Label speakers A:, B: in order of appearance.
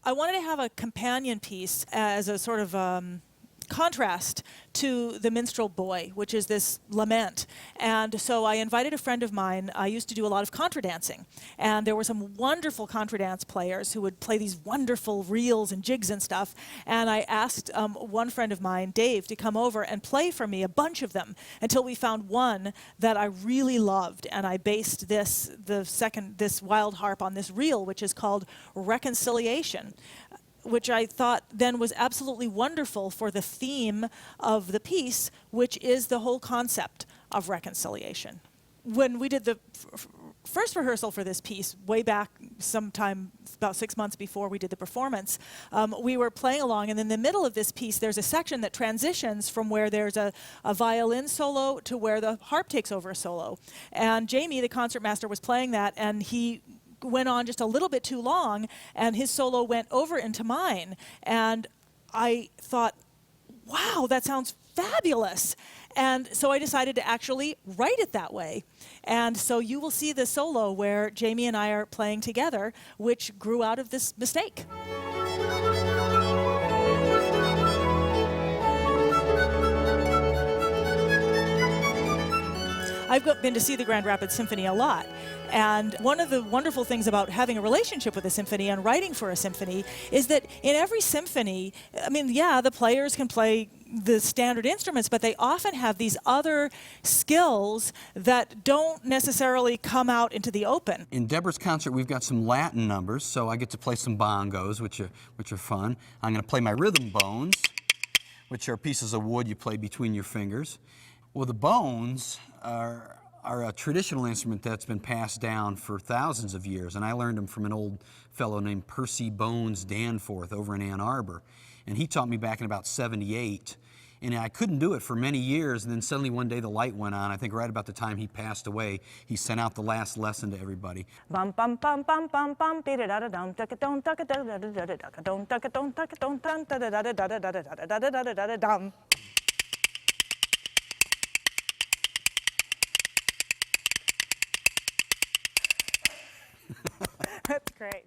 A: I wanted to have a companion piece as a sort of contrast to the minstrel boy, which is this lament. And so I invited a friend of mine. I used to do a lot of contra dancing, and there were some wonderful contra dance players who would play these wonderful reels and jigs and stuff. And I asked one friend of mine, Dave, to come over and play for me a bunch of them until we found one that I really loved. And I based this wild harp on this reel, which is called Reconciliation, which I thought then was absolutely wonderful for the theme of the piece, which is the whole concept of reconciliation. When we did the first rehearsal for this piece, way back sometime about 6 months before we did the performance, we were playing along, and in the middle of this piece there's a section that transitions from where there's a violin solo to where the harp takes over a solo. And Jamie, the concertmaster, was playing that, and he went on just a little bit too long, and his solo went over into mine. And I thought, wow, that sounds fabulous. And so I decided to actually write it that way. And so you will see the solo where Jamie and I are playing together, which grew out of this mistake. I've been to see the Grand Rapids Symphony a lot, and one of the wonderful things about having a relationship with a symphony and writing for a symphony is that in every symphony, I mean, yeah, the players can play the standard instruments, but they often have these other skills that don't necessarily come out into the open.
B: In Deborah's concert, we've got some Latin numbers, so I get to play some bongos, which are fun. I'm going to play my rhythm bones, which are pieces of wood you play between your fingers. Well, the bones are a traditional instrument that's been passed down for thousands of years, and I learned them from an old fellow named Percy Bones Danforth over in Ann Arbor. And he taught me back in about '78, and I couldn't do it for many years, and then suddenly one day the light went on. I think right about the time he passed away, he sent out the last lesson to everybody.
C: Bum bum bum bum bum bum da da da dum da dum da da da da da da dum da dum da dum da da da da da da da da dum. That's great.